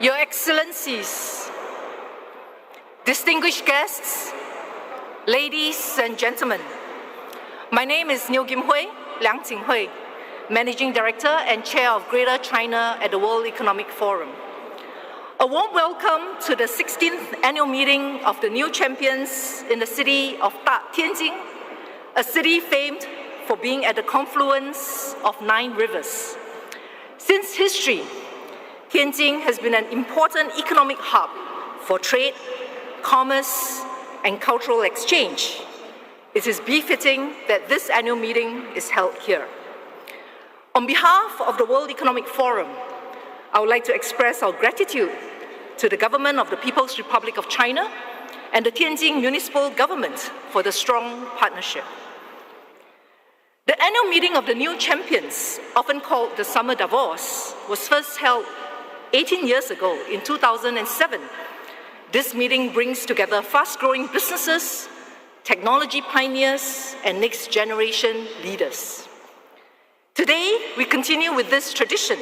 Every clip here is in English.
Your Excellencies, distinguished guests, ladies and gentlemen, my name is Niu Kim Hui, Liang Jinghui, Managing Director and Chair of Greater China at the World Economic Forum. A warm welcome to the 16th annual meeting of the new champions in the city of Tianjin, a city famed for being at the confluence of 9 rivers. Since history, Tianjin has been an important economic hub for trade, commerce, and cultural exchange. It is befitting that this annual meeting is held here. On behalf of the World Economic Forum, I would like to express our gratitude to the government of the People's Republic of China and the Tianjin Municipal Government for the strong partnership. The annual meeting of the new champions, often called the Summer Davos, was first held 18 years ago in 2007. This meeting brings together fast-growing businesses, technology pioneers, and next-generation leaders. Today, we continue with this tradition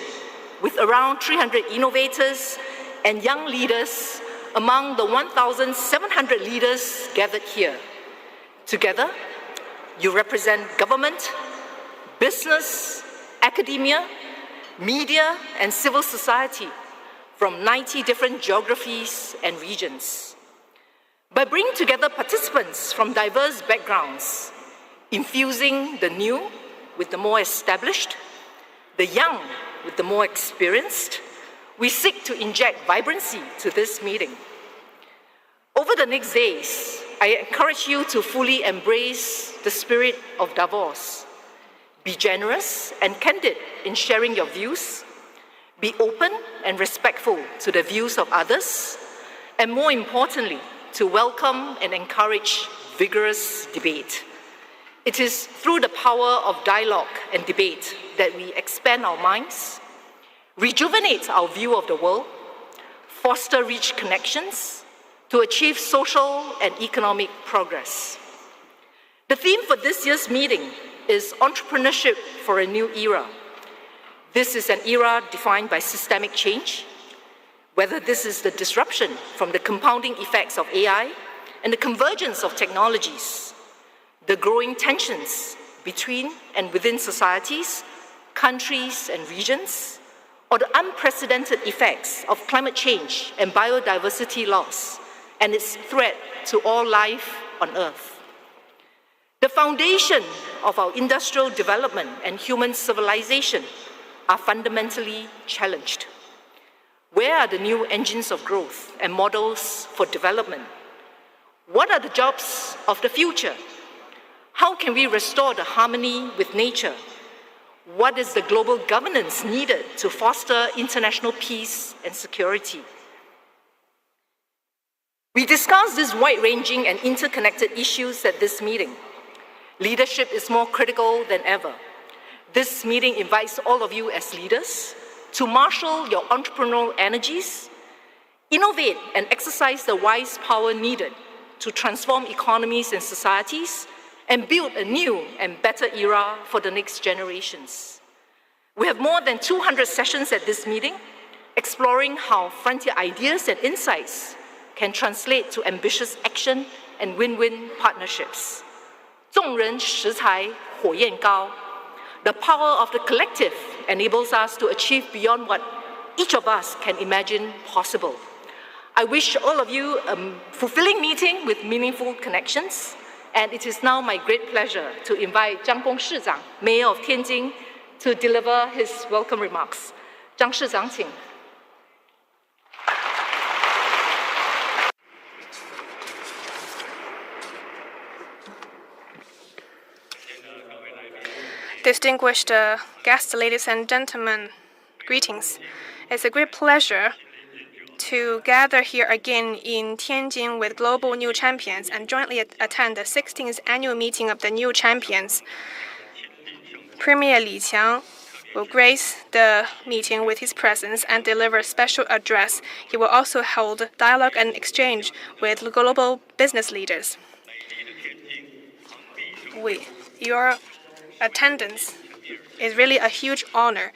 with around 300 innovators and young leaders among the 1,700 leaders gathered here. Together, you represent government, business, academia, media, and civil society from 90 different geographies and regions. By bringing together participants from diverse backgrounds, infusing the new with the more established, the young with the more experienced, we seek to inject vibrancy to this meeting. Over the next days, I encourage you to fully embrace the spirit of Davos. Be generous and candid in sharing your views. Be open and respectful to the views of others. And more importantly, to welcome and encourage vigorous debate. It is through the power of dialogue and debate that we expand our minds, rejuvenate our view of the world, foster rich connections to achieve social and economic progress. The theme for this year's meeting is entrepreneurship for a new era. This is an era defined by systemic change, whether this is the disruption from the compounding effects of AI and the convergence of technologies, the growing tensions between and within societies, countries, and regions, or the unprecedented effects of climate change and biodiversity loss and its threat to all life on Earth. The foundation of our industrial development and human civilization are fundamentally challenged. Where are the new engines of growth and models for development? What are the jobs of the future? How can we restore the harmony with nature? What is the global governance needed to foster international peace and security? We discussed these wide-ranging and interconnected issues at this meeting. Leadership is more critical than ever. This meeting invites all of you as leaders to marshal your entrepreneurial energies, innovate and exercise the wise power needed to transform economies and societies and build a new and better era for the next generations. We have more than 200 sessions at this meeting, exploring how frontier ideas and insights can translate to ambitious action and win-win partnerships. 众人拾柴火焰高. The power of the collective enables us to achieve beyond what each of us can imagine possible. I wish all of you a fulfilling meeting with meaningful connections, and it is now my great pleasure to invite Zhang Gong 市长, Mayor of Tianjin, to deliver his welcome remarks. 张市长, 请. Distinguished guests, ladies and gentlemen, greetings. It's a great pleasure to gather here again in Tianjin with global new champions and jointly attend the 16th annual meeting of the new champions. Premier Li强will grace the meeting with his presence and deliver a special address. He will also hold dialogue and exchange with global business leaders. Your attendance is really a huge honor.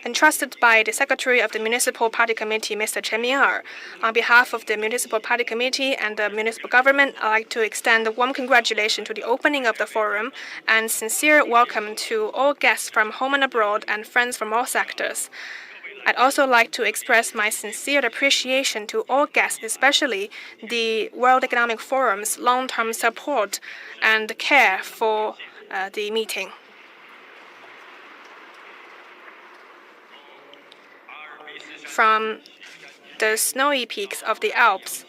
entrusted by the Secretary of the Municipal Party Committee, Mr. Chen Ming'er. On behalf of the Municipal Party Committee and the municipal government, I'd like to extend a warm congratulations to the opening of the forum and sincere welcome to all guests from home and abroad and friends from all sectors. I'd also like to express my sincere appreciation to all guests, especially the World Economic Forum's long-term support and care for the meeting. From the snowy peaks of the Alps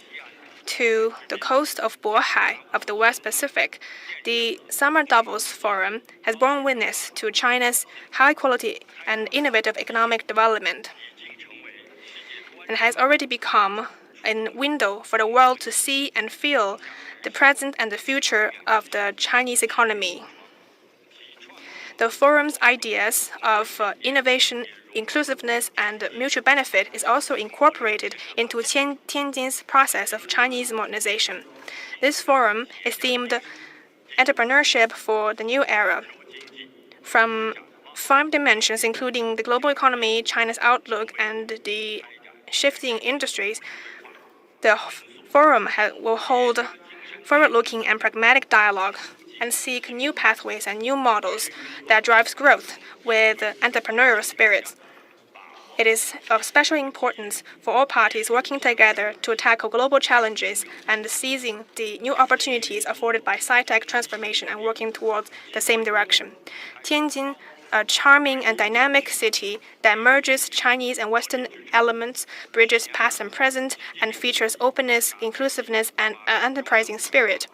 to the coast of Bohai of the West Pacific, the Summer Davos Forum has borne witness to China's high-quality and innovative economic development and has already become a window for the world to see and feel the present and the future of the Chinese economy. The forum's ideas of innovation, inclusiveness, and mutual benefit is also incorporated into Tianjin's process of Chinese modernization. This forum is themed Entrepreneurship for the New Era. From 5 dimensions, including the global economy, China's outlook, and the shifting industries, the forum will hold forward-looking and pragmatic dialogue and seek new pathways and new models that drives growth with entrepreneurial spirits. It is of special importance for all parties working together to tackle global challenges and seizing the new opportunities afforded by sci-tech transformation and working towards the same direction. Tianjin, a charming and dynamic city that merges Chinese and Western elements, bridges past and present, and features openness, inclusiveness, and an enterprising spirit.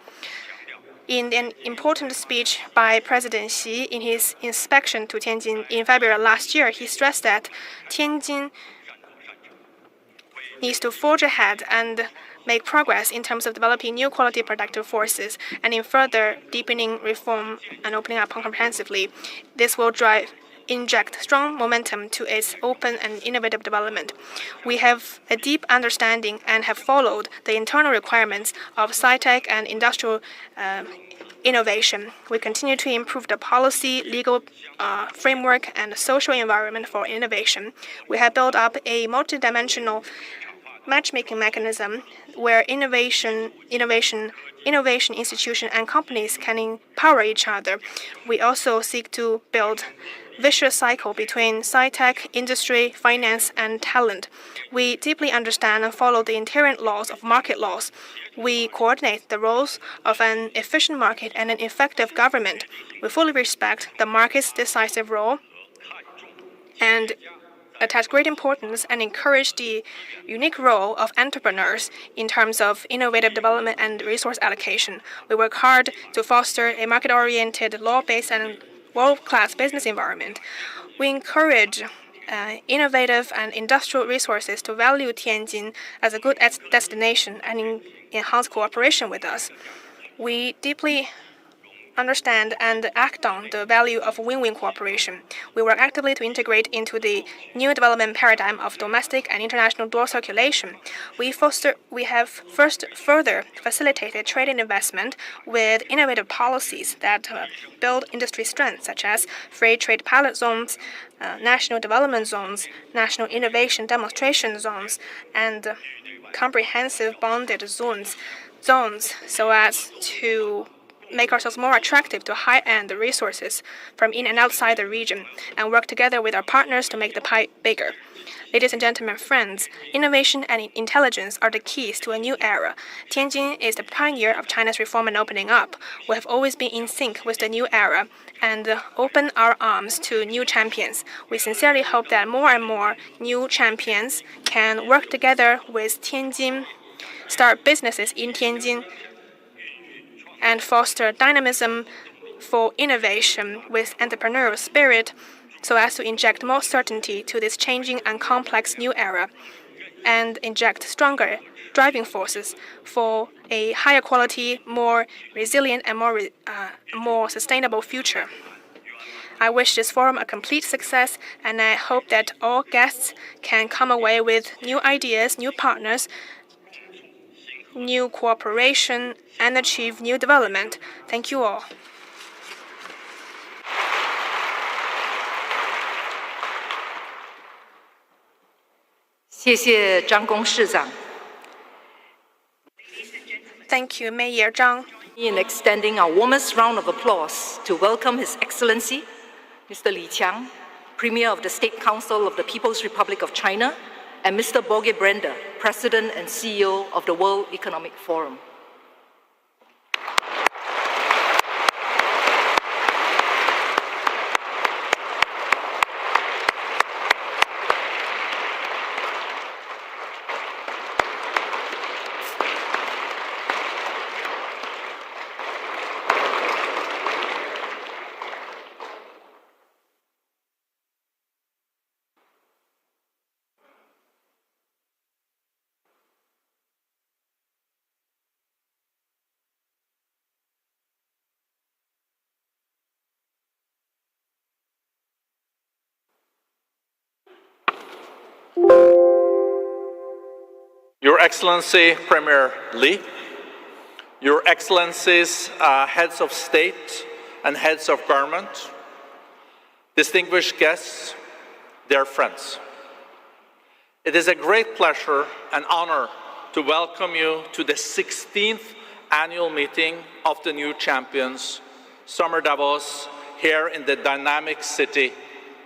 In an important speech by President Xi in his inspection to Tianjin in February last year, he stressed that Tianjin needs to forge ahead and make progress in terms of developing new quality productive forces and in further deepening reform and opening up comprehensively. This will inject strong momentum to its open and innovative development. We have a deep understanding and have followed the internal requirements of sci-tech and industrial innovation. We continue to improve the policy, legal framework, and social environment for innovation. We have built up a multidimensional matchmaking mechanism where innovation institutions and companies can empower each other. We also seek to build vicious cycle between sci-tech, industry, finance, and talent. We deeply understand and follow the inherent laws of market laws. We coordinate the roles of an efficient market and an effective government. We fully respect the market's decisive role and attach great importance and encourage the unique role of entrepreneurs in terms of innovative development and resource allocation. We work hard to foster a market-oriented, law-based, and world-class business environment. We encourage innovative and industrial resources to value Tianjin as a good destination and enhance cooperation with us. We deeply understand and act on the value of win-win cooperation. We work actively to integrate into the new development paradigm of domestic and international dual circulation. We have further facilitated trade and investment with innovative policies that build industry strength, such as free trade pilot zones, national development zones, national innovation demonstration zones, and comprehensive bonded zones, so as to make ourselves more attractive to high-end resources from in and outside the region, and work together with our partners to make the pie bigger. Ladies and gentlemen, friends, innovation and intelligence are the keys to a new era. Tianjin is the pioneer of China's reform and opening up. We have always been in sync with the new era and open our arms to new champions. We sincerely hope that more and more new champions can work together with Tianjin, start businesses in Tianjin, and foster dynamism for innovation with entrepreneurial spirit so as to inject more certainty to this changing and complex new era and inject stronger driving forces for a higher quality, more resilient, and more sustainable future. I wish this forum a complete success, and I hope that all guests can come away with new ideas, new partners, new cooperation, and achieve new development. Thank you all. 谢谢张公市长。 Thank you, Mayor Zhang. In extending our warmest round of applause to welcome His Excellency, Mr. Li Qiang, Premier of the State Council of the People's Republic of China, and Mr. Borge Brender, President and CEO of the World Economic Forum. Your Excellency Premier Li, Your Excellencies, heads of state and heads of government, distinguished guests, dear friends. It is a great pleasure and honor to welcome you to the 16th annual meeting of the New Champions, Summer Davos, here in the dynamic city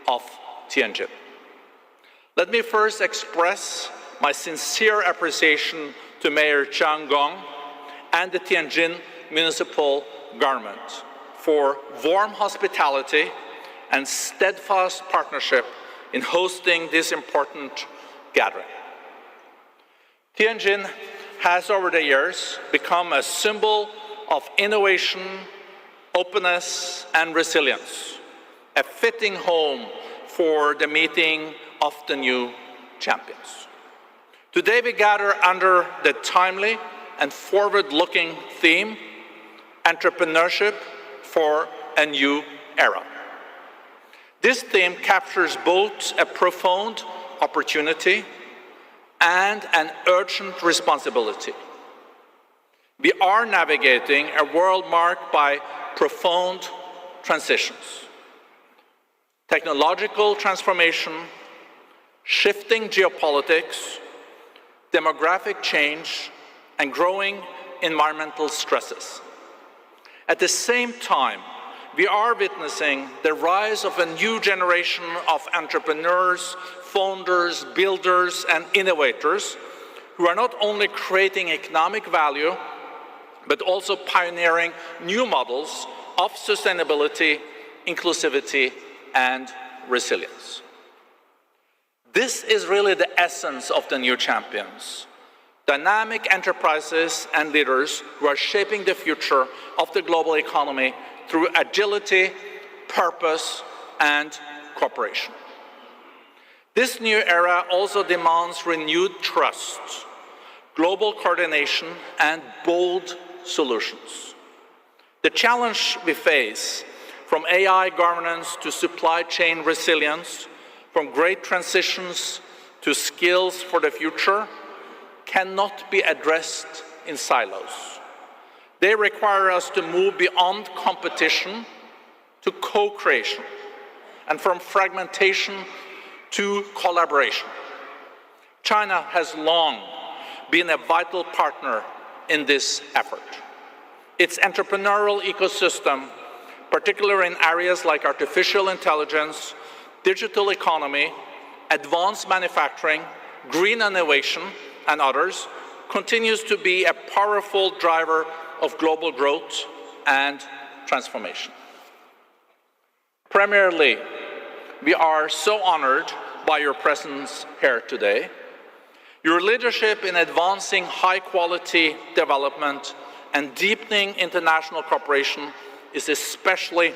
of Tianjin. Let me first express my sincere appreciation to Mayor Zhang Gong and the Tianjin Municipal Government for warm hospitality and steadfast partnership in hosting this important gathering. Tianjin has over the years become a symbol of innovation, openness, and resilience, a fitting home for the meeting of the new champions. Today we gather under the timely and forward-looking theme, Entrepreneurship for a New Era. This theme captures both a profound opportunity and an urgent responsibility. We are navigating a world marked by profound transitions. Technological transformation, shifting geopolitics, demographic change, and growing environmental stresses. At the same time, we are witnessing the rise of a new generation of entrepreneurs, founders, builders, and innovators who are not only creating economic value, but also pioneering new models of sustainability, inclusivity, and resilience. This is really the essence of the new champions. Dynamic enterprises and leaders who are shaping the future of the global economy through agility, purpose, and cooperation. This new era also demands renewed trust, global coordination, and bold solutions. The challenge we face, from AI governance to supply chain resilience, from great transitions to skills for the future, cannot be addressed in silos. They require us to move beyond competition to co-creation, and from fragmentation to collaboration. China has long been a vital partner in this effort. Its entrepreneurial ecosystem, particularly in areas like artificial intelligence, digital economy, advanced manufacturing, green innovation, and others, continues to be a powerful driver of global growth and transformation. Premier Li, we are so honored by your presence here today. Your leadership in advancing high-quality development and deepening international cooperation is especially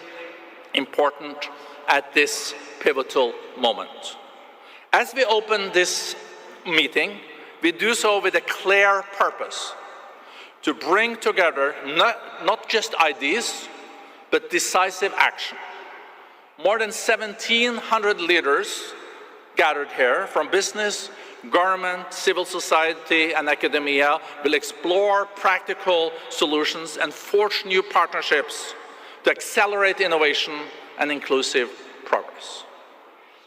important at this pivotal moment. As we open this meeting, we do so with a clear purpose: to bring together not just ideas, but decisive action. More than 1,700 leaders gathered here from business, government, civil society, and academia will explore practical solutions and forge new partnerships to accelerate innovation and inclusive progress.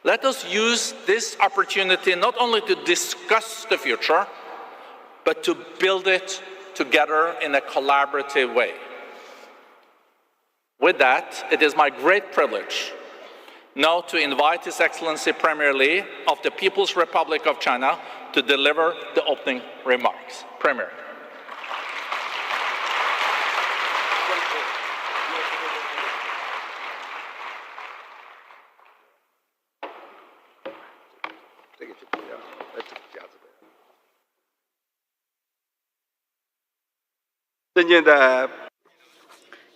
Let us use this opportunity not only to discuss the future, but to build it together in a collaborative way. With that, it is my great privilege now to invite His Excellency Premier Li of the People's Republic of China to deliver the opening remarks. Premier.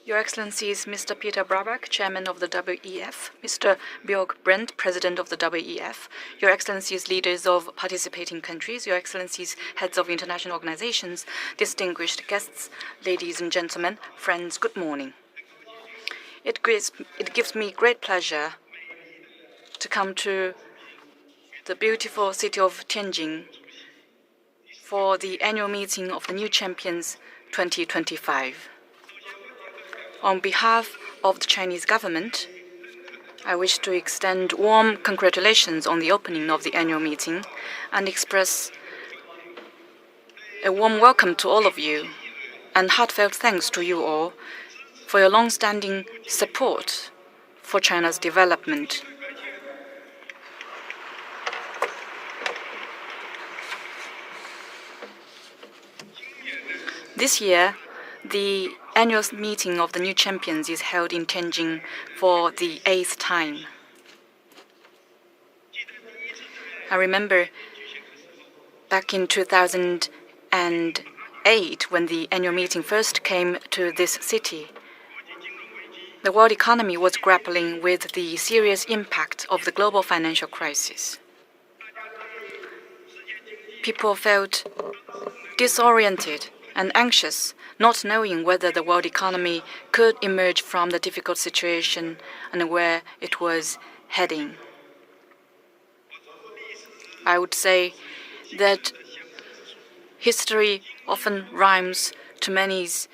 Your Excellencies, Mr. Peter Brabeck, Chairman of the WEF, Mr. Björk Brent, President of the WEF, Your Excellencies, leaders of participating countries, Your Excellencies, heads of international organizations, distinguished guests, ladies and gentlemen, friends, good morning. It gives me great pleasure to come to the beautiful city of Tianjin for the annual meeting of the New Champions 2025. On behalf of the Chinese government, I wish to extend warm congratulations on the opening of the annual meeting and express a warm welcome to all of you and heartfelt thanks to you all for your long-standing support for China's development. This year, the annual meeting of the New Champions is held in Tianjin for the 8th time. I remember back in 2008, when the annual meeting first came to this city, the world economy was grappling with the serious impact of the global financial crisis. People felt disoriented and anxious, not knowing whether the world economy could emerge from the difficult situation and where it was heading. I would say that history often rhymes to many's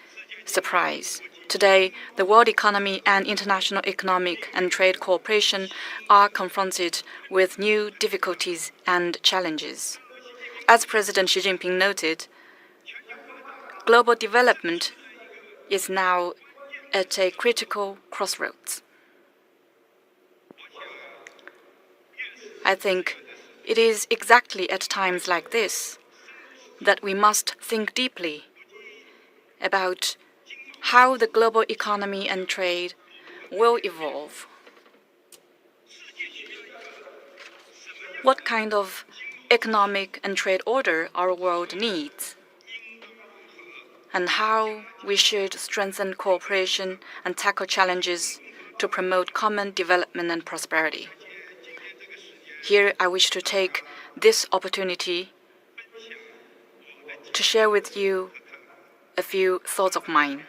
surprise. Today, the world economy and international economic and trade cooperation are confronted with new difficulties and challenges. As President Xi Jinping noted, global development is now at a critical crossroads. I think it is exactly at times like this that we must think deeply about how the global economy and trade will evolve. What kind of economic and trade order our world needs, and how we should strengthen cooperation and tackle challenges to promote common development and prosperity. Here, I wish to take this opportunity to share with you a few thoughts of mine.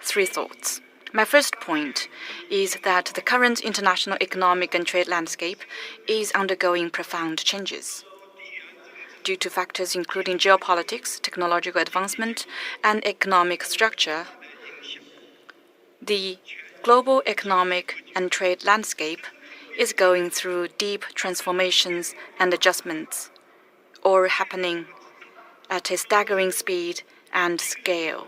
3 thoughts. My first point is that the current international economic and trade landscape is undergoing profound changes. Due to factors including geopolitics, technological advancement, and economic structure, the global economic and trade landscape is going through deep transformations and adjustments, all happening at a staggering speed and scale.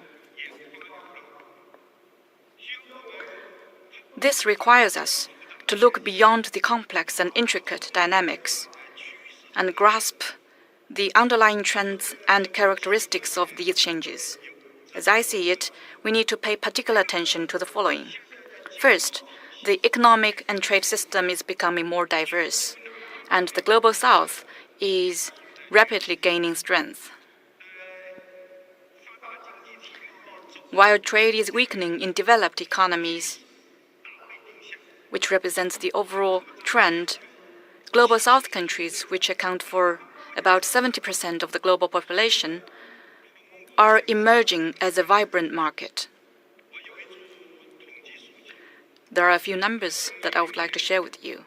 This requires us to look beyond the complex and intricate dynamics and grasp the underlying trends and characteristics of these changes. As I see it, we need to pay particular attention to the following. First, the economic and trade system is becoming more diverse, and the Global South is rapidly gaining strength. While trade is weakening in developed economies, which represents the overall trend, Global South countries, which account for about 70% of the global population, are emerging as a vibrant market. There are a few numbers that I would like to share with you.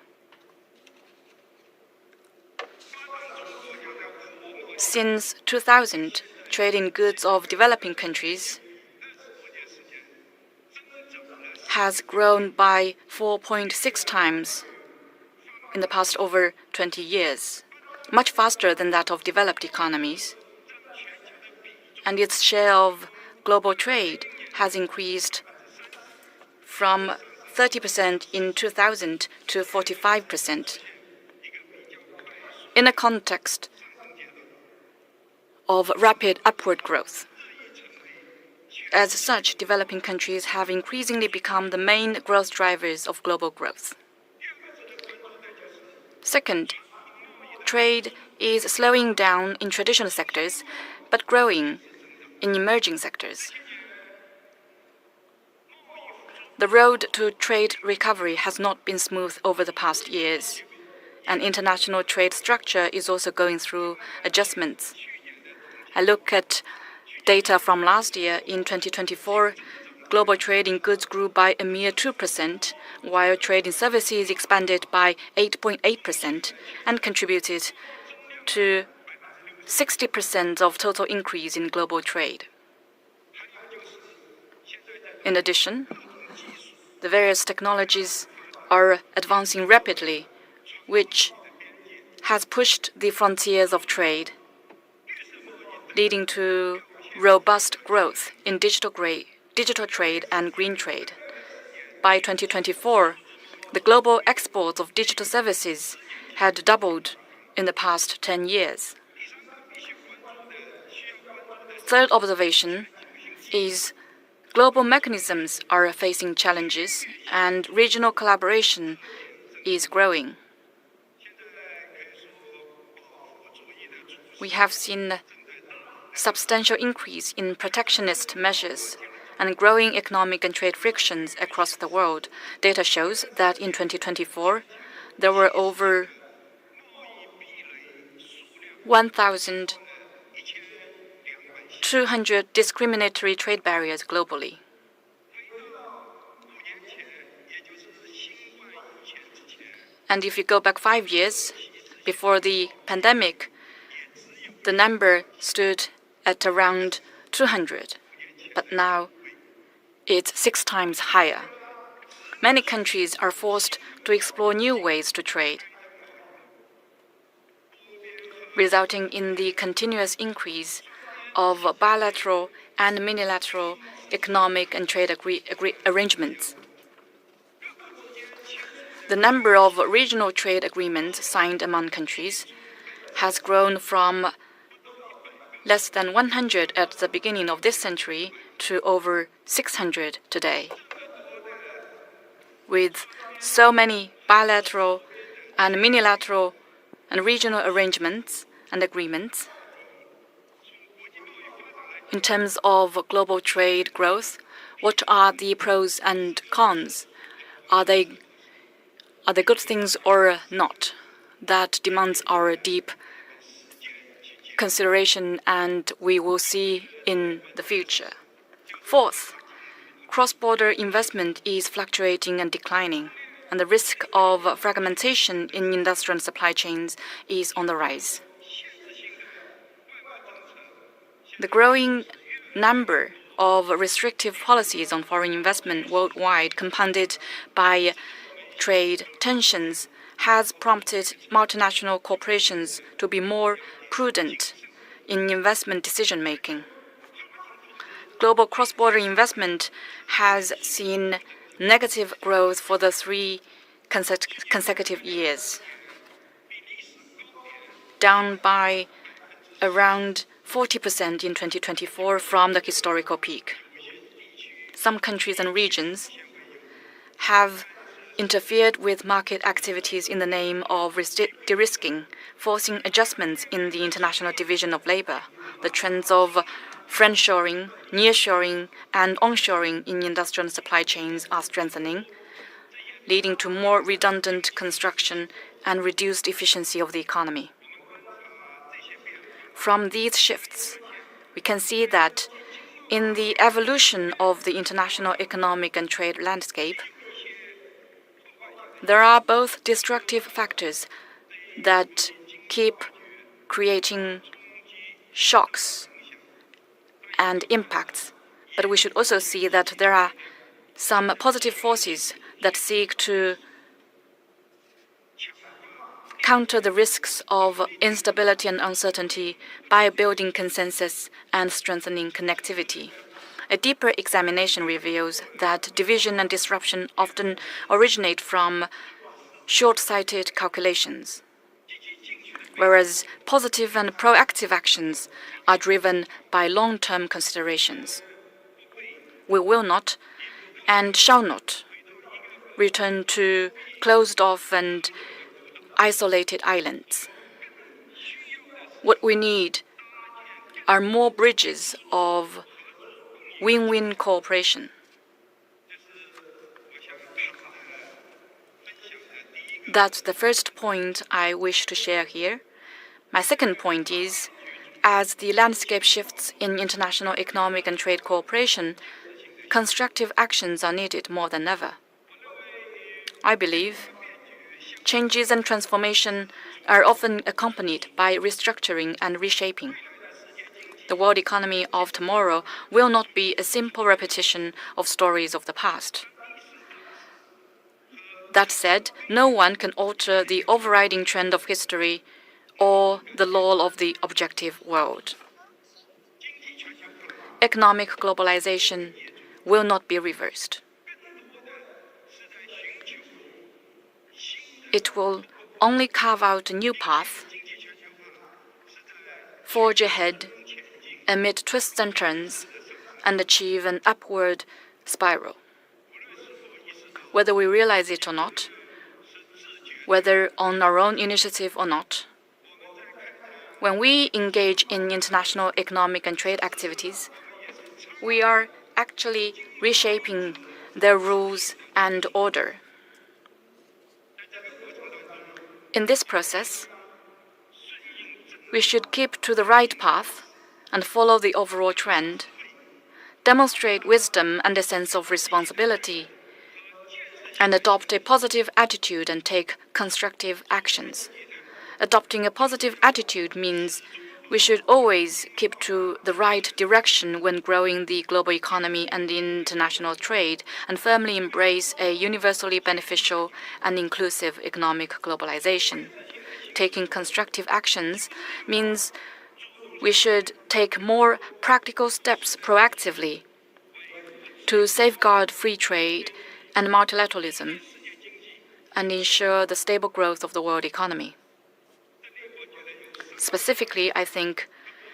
Since 2000, trade in goods of developing countries has grown by 4.6 times in the past over 20 years, much faster than that of developed economies. And its share of global trade has increased from 30% in 2000 to 45%. In a context of rapid upward growth. As such, developing countries have increasingly become the main growth drivers of global growth. Second, trade is slowing down in traditional sectors, but growing in emerging sectors. The road to trade recovery has not been smooth over the past years, and international trade structure is also going through adjustments. I look at data from last year. In 2024, global trade in goods grew by a mere 2%, while trade in services expanded by 8.8% and contributed to 60% of total increase in global trade. In addition, the various technologies are advancing rapidly, which has pushed the frontiers of trade, leading to robust growth in digital trade and green trade. By 2024, the global exports of digital services had doubled in the past 10 years. Third observation is global mechanisms are facing challenges and regional collaboration is growing. We have seen substantial increase in protectionist measures and growing economic and trade frictions across the world. Data shows that in 2024, there were over 1,200 discriminatory trade barriers globally. And if you go back 5 years, before the pandemic, the number stood at around 200, but now it's 6 times higher. Many countries are forced to explore new ways to trade, resulting in the continuous increase of bilateral and multilateral economic and trade arrangements. The number of regional trade agreements signed among countries has grown from less than 100 at the beginning of this century to over 600 today. With so many bilateral and multilateral and regional arrangements and agreements, in terms of global trade growth, what are the pros and cons? Are they good things or not? That demands our deep consideration, and we will see in the future. Fourth, cross-border investment is fluctuating and declining, and the risk of fragmentation in industrial supply chains is on the rise. The growing number of restrictive policies on foreign investment worldwide, compounded by trade tensions, has prompted multinational corporations to be more prudent in investment decision-making. Global cross-border investment has seen negative growth for the 3 consecutive years, down by around 40% in 2024 from the historical peak. Some countries and regions have interfered with market activities in the name of de-risking, forcing adjustments in the international division of labor. The trends of friendshoring, nearshoring, and onshoring in industrial supply chains are strengthening, leading to more redundant construction and reduced efficiency of the economy. From these shifts, we can see that in the evolution of the international economic and trade landscape, there are both destructive factors that keep creating shocks and impacts, but we should also see that there are some positive forces that seek to counter the risks of instability and uncertainty by building consensus and strengthening connectivity. A deeper examination reveals that division and disruption often originate from short-sighted calculations, whereas positive and proactive actions are driven by long-term considerations. We will not and shall not return to closed-off and isolated islands. What we need are more bridges of win-win cooperation. That's the first point I wish to share here. My second point is, as the landscape shifts in international economic and trade cooperation, constructive actions are needed more than ever. I believe changes and transformation are often accompanied by restructuring and reshaping. The world economy of tomorrow will not be a simple repetition of stories of the past. That said, no one can alter the overriding trend of history or the law of the objective world. Economic globalization will not be reversed. It will only carve out a new path, forge ahead amid twists and turns, and achieve an upward spiral. Whether we realize it or not, whether on our own initiative or not, when we engage in international economic and trade activities, we are actually reshaping their rules and order. In this process, we should keep to the right path and follow the overall trend, demonstrate wisdom and a sense of responsibility, and adopt a positive attitude and take constructive actions. Adopting a positive attitude means we should always keep to the right direction when growing the global economy and international trade, and firmly embrace a universally beneficial and inclusive economic globalization. Taking constructive actions means we should take more practical steps proactively to safeguard free trade and multilateralism and ensure the stable growth of the world economy. Specifically, I think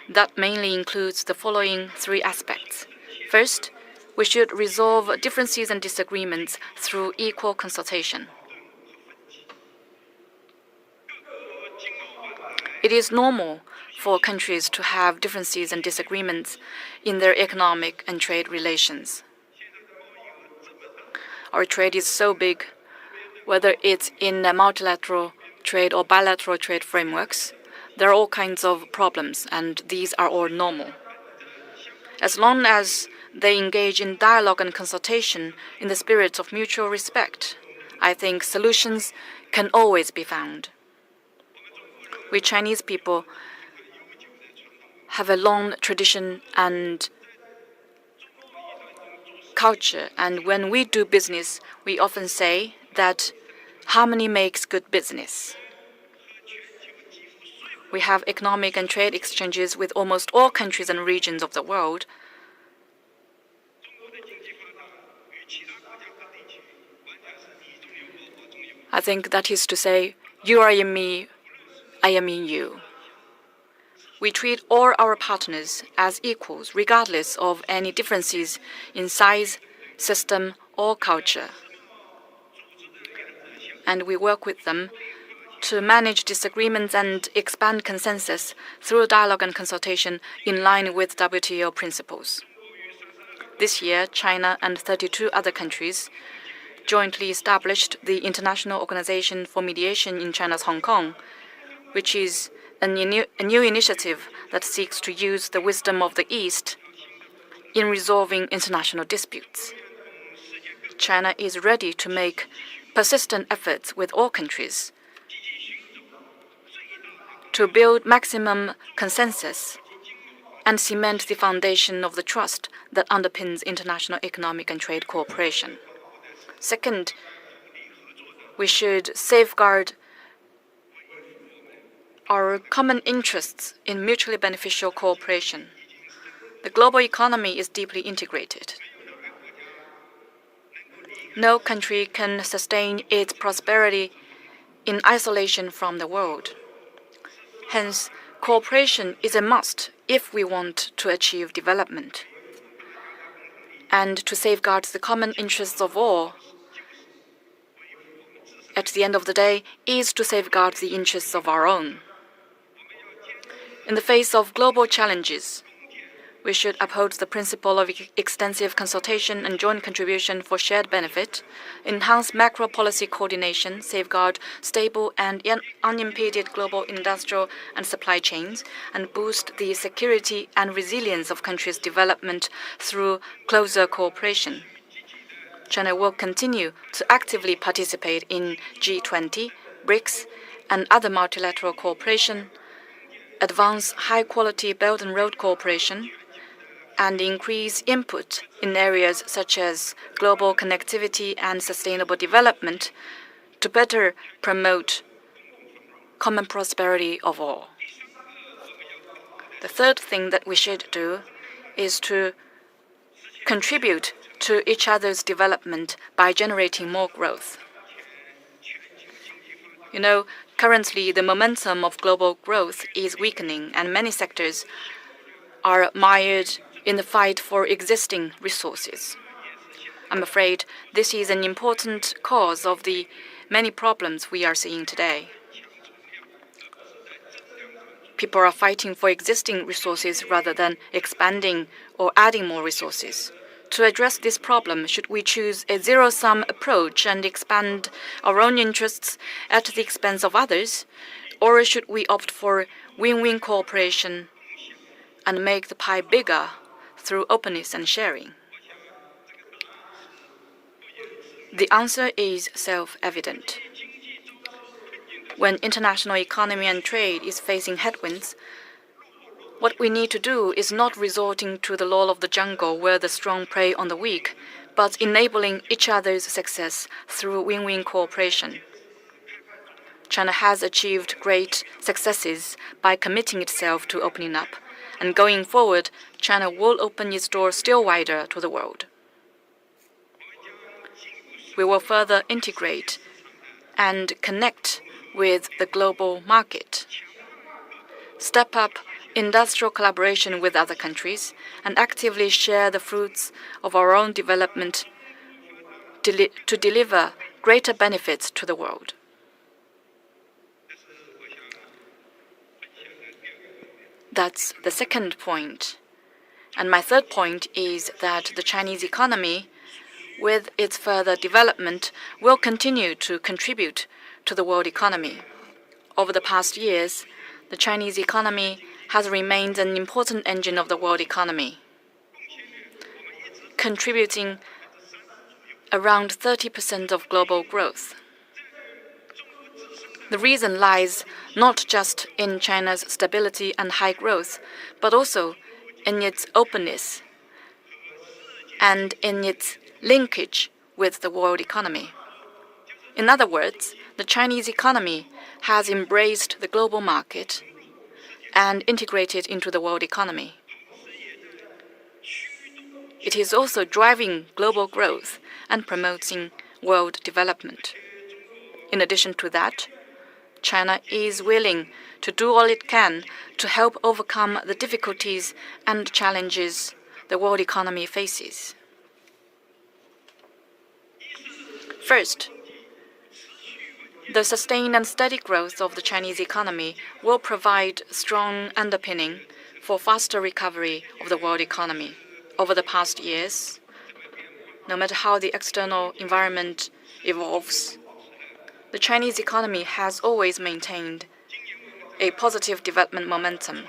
that mainly includes the following three aspects. First, we should resolve differences and disagreements through equal consultation. It is normal for countries to have differences and disagreements in their economic and trade relations. Our trade is so big, whether it's in multilateral trade or bilateral trade frameworks, there are all kinds of problems, and these are all normal. As long as they engage in dialogue and consultation in the spirit of mutual respect, I think solutions can always be found. We Chinese people have a long tradition and culture, and when we do business, we often say that harmony makes good business. We have economic and trade exchanges with almost all countries and regions of the world. I think that is to say, you are in me, I am in you. We treat all our partners as equals, regardless of any differences in size, system, or culture. And we work with them to manage disagreements and expand consensus through dialogue and consultation in line with WTO principles. This year, China and 32 other countries jointly established the International Organization for Mediation in China's Hong Kong, which is a new initiative that seeks to use the wisdom of the East in resolving international disputes. China is ready to make persistent efforts with all countries to build maximum consensus and cement the foundation of the trust that underpins international economic and trade cooperation. Second, we should safeguard our common interests in mutually beneficial cooperation. The global economy is deeply integrated. No country can sustain its prosperity in isolation from the world. Hence, cooperation is a must if we want to achieve development. And to safeguard the common interests of all, at the end of the day, is to safeguard the interests of our own. In the face of global challenges, we should uphold the principle of extensive consultation and joint contribution for shared benefit, enhance macro policy coordination, safeguard stable and unimpeded global industrial and supply chains, and boost the security and resilience of countries' development through closer cooperation. China will continue to actively participate in G20, BRICS, and other multilateral cooperation, advance high-quality Belt and Road cooperation, and increase input in areas such as global connectivity and sustainable development to better promote common prosperity of all. The third thing that we should do is to contribute to each other's development by generating more growth. You know, currently the momentum of global growth is weakening, and many sectors are mired in the fight for existing resources. I'm afraid this is an important cause of the many problems we are seeing today. People are fighting for existing resources rather than expanding or adding more resources. To address this problem, should we choose a zero-sum approach and expand our own interests at the expense of others, or should we opt for win-win cooperation and make the pie bigger through openness and sharing? The answer is self-evident. When international economy and trade is facing headwinds, what we need to do is not resorting to the law of the jungle where the strong prey on the weak, but enabling each other's success through win-win cooperation. China has achieved great successes by committing itself to opening up, and going forward, China will open its doors still wider to the world. We will further integrate and connect with the global market, step up industrial collaboration with other countries, and actively share the fruits of our own development to deliver greater benefits to the world. That's the second point. And my third point is that the Chinese economy, with its further development, will continue to contribute to the world economy. Over the past years, the Chinese economy has remained an important engine of the world economy, contributing around 30% of global growth. The reason lies not just in China's stability and high growth, but also in its openness and in its linkage with the world economy. In other words, the Chinese economy has embraced the global market and integrated into the world economy. It is also driving global growth and promoting world development. In addition to that, China is willing to do all it can to help overcome the difficulties and challenges the world economy faces. First, the sustained and steady growth of the Chinese economy will provide strong underpinning for faster recovery of the world economy. Over the past years, no matter how the external environment evolves, the Chinese economy has always maintained a positive development momentum.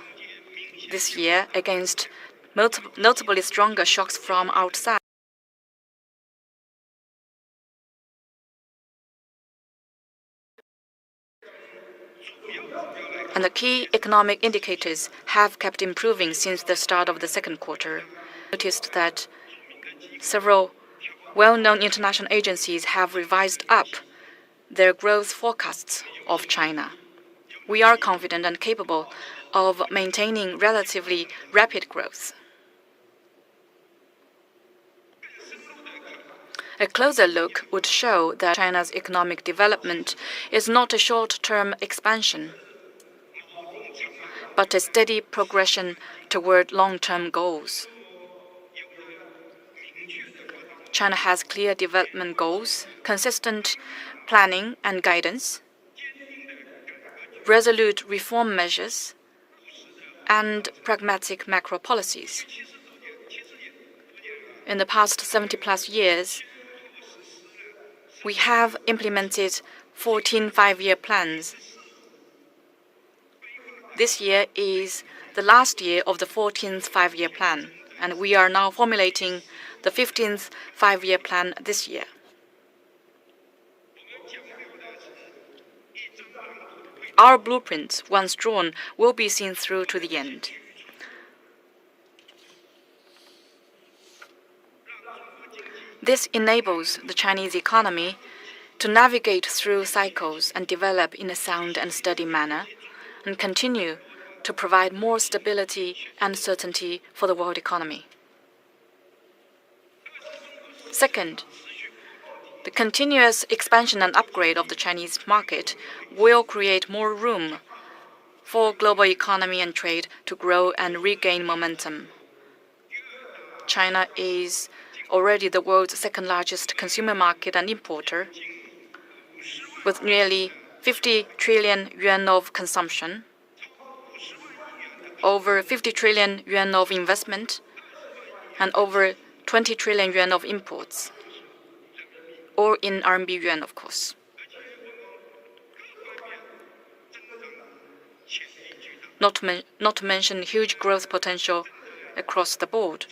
This year, against notably stronger shocks from outside, and the key economic indicators have kept improving since the start of the second quarter. Noticed that several well-known international agencies have revised up their growth forecasts of China. we are confident and capable of maintaining relatively rapid growth. A closer look would show that China's economic development is not a short-term expansion, but a steady progression toward long-term goals. China has clear development goals, consistent planning and guidance, resolute reform measures, and pragmatic macro policies. In the past 70-plus years, we have implemented 14 five-year plans. This year is the last year of the 14th five-year plan, and we are now formulating the 15th five-year plan this year. Our blueprint, once drawn, will be seen through to the end. This enables the Chinese economy to navigate through cycles and develop in a sound and steady manner, and continue to provide more stability and certainty for the world economy. Second, the continuous expansion and upgrade of the Chinese market will create more room for global economy and trade to grow and regain momentum. China is already the world's second-largest consumer market and importer, with nearly 50 trillion yuan of consumption, over 50 trillion yuan of investment, and over 20 trillion yuan of imports, or in RMB yuan, of course. Not to mention huge growth potential across the board.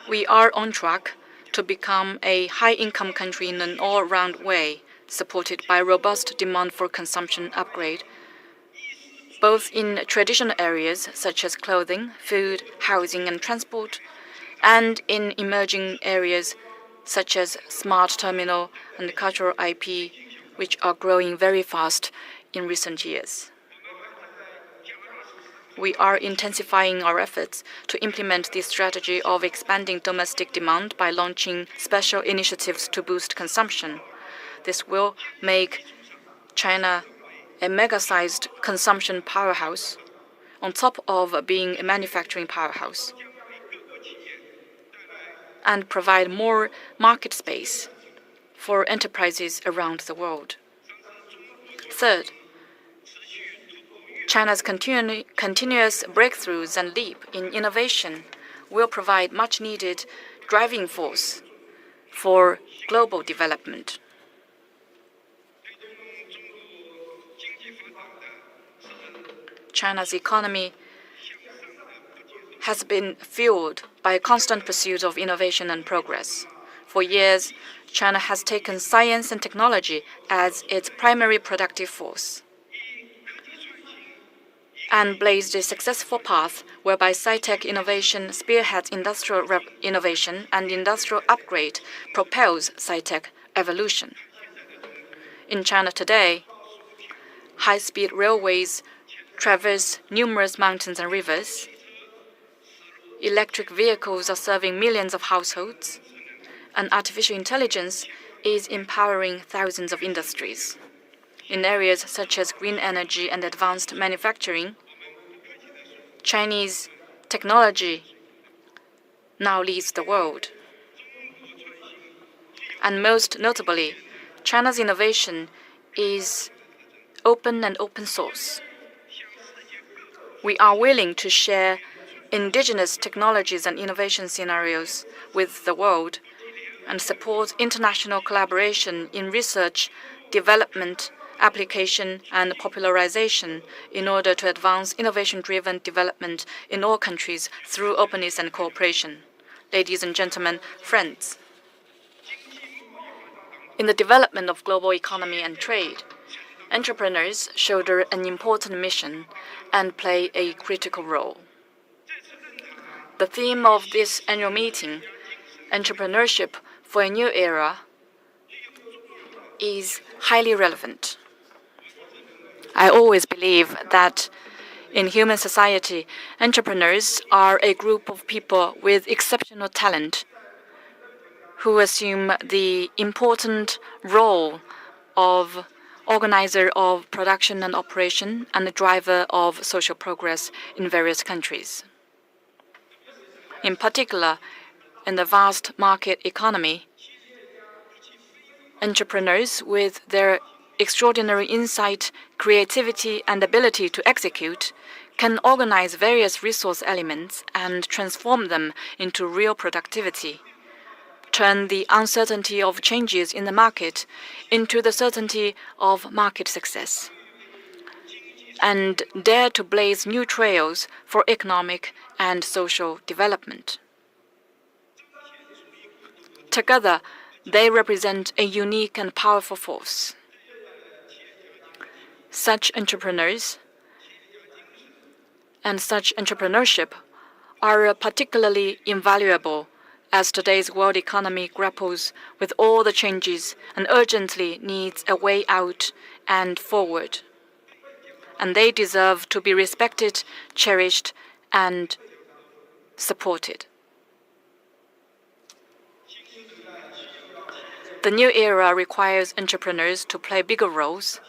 We are on track to become a high-income country in an all-round way, supported by robust demand for consumption upgrade, both in traditional areas such as clothing, food, housing, and transport, and in emerging areas such as smart terminal and cultural IP, which are growing very fast in recent years. We are intensifying our efforts to implement the strategy of expanding domestic demand by launching special initiatives to boost consumption. This will make China a mega-sized consumption powerhouse on top of being a manufacturing powerhouse, and provide more market space for enterprises around the world. Third, China's continuous breakthroughs and leap in innovation will provide much-needed driving force for global development. China's economy has been fueled by a constant pursuit of innovation and progress. For years, China has taken science and technology as its primary productive force and blazed a successful path whereby sci-tech innovation spearheads industrial innovation and industrial upgrade propels sci-tech evolution. In China today, high-speed railways traverse numerous mountains and rivers. Electric vehicles are serving millions of households, and artificial intelligence is empowering thousands of industries. In areas such as green energy and advanced manufacturing, Chinese technology now leads the world. And most notably, China's innovation is open and open source. We are willing to share indigenous technologies and innovation scenarios with the world and support international collaboration in research, development, application, and popularization in order to advance innovation-driven development in all countries through openness and cooperation. Ladies and gentlemen, friends, in the development of global economy and trade, entrepreneurs shoulder an important mission and play a critical role. The theme of this annual meeting, Entrepreneurship for a New Era, is highly relevant. I always believe that in human society, entrepreneurs are a group of people with exceptional talent who assume the important role of organizer of production and operation and the driver of social progress in various countries. In particular, in the vast market economy, entrepreneurs with their extraordinary insight, creativity, and ability to execute can organize various resource elements and transform them into real productivity, turn the uncertainty of changes in the market into the certainty of market success, and dare to blaze new trails for economic and social development. Together, they represent a unique and powerful force. Such entrepreneurs and such entrepreneurship are particularly invaluable as today's world economy grapples with all the changes and urgently needs a way out and forward. And they deserve to be respected, cherished, and supported. The new era requires entrepreneurs to play bigger roles,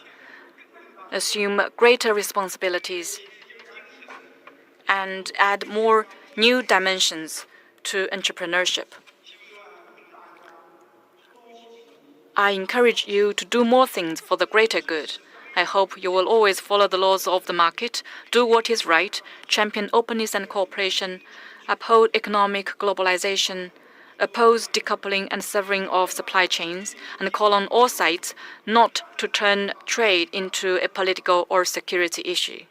assume greater responsibilities, and add more new dimensions to entrepreneurship. I encourage you to do more things for the greater good. I hope you will always follow the laws of the market, do what is right, champion openness and cooperation, uphold economic globalization, oppose decoupling and severing of supply chains, and call on all sides not to turn trade into a political or security issue.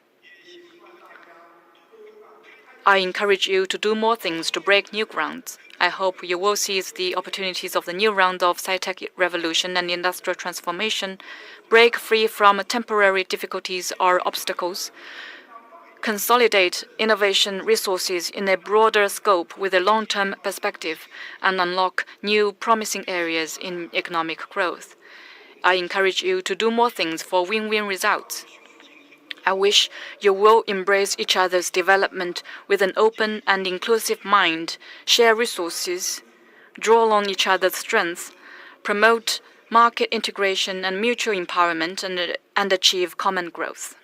I encourage you to do more things to break new grounds. I hope you will seize the opportunities of the new round of sci-tech revolution and industrial transformation, break free from temporary difficulties or obstacles, consolidate innovation resources in a broader scope with a long-term perspective, and unlock new promising areas in economic growth. I encourage you to do more things for win-win results. I wish you will embrace each other's development with an open and inclusive mind, share resources, draw on each other's strengths, promote market integration and mutual empowerment, and achieve common growth.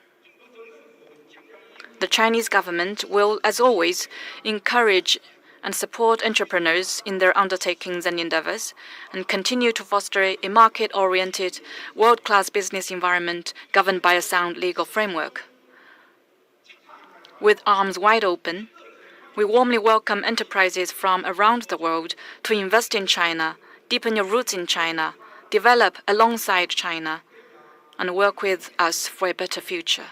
The Chinese government will, as always, encourage and support entrepreneurs in their undertakings and endeavors, and continue to foster a market-oriented, world-class business environment governed by a sound legal framework. With arms wide open, we warmly welcome enterprises from around the world to invest in China, deepen your roots in China, develop alongside China, and work with us for a better future.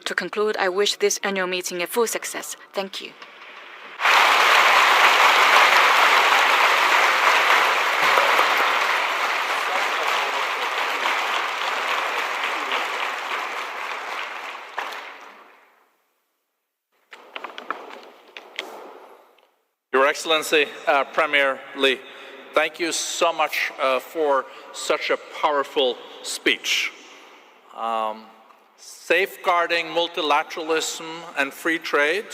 To conclude, I wish this annual meeting a full success. Thank you. Your Excellency, Premier Li, thank you so much for such a powerful speech. Safeguarding multilateralism and free trade,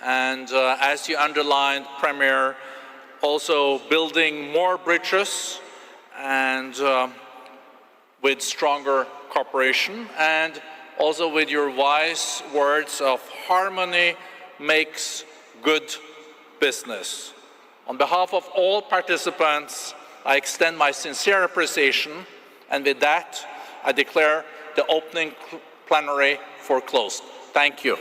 and as you underlined, Premier, also building more bridges and with stronger cooperation, and also with your wise words of harmony makes good business. On behalf of all participants, I extend my sincere appreciation, and with that, I declare the opening plenary for closed. Thank you.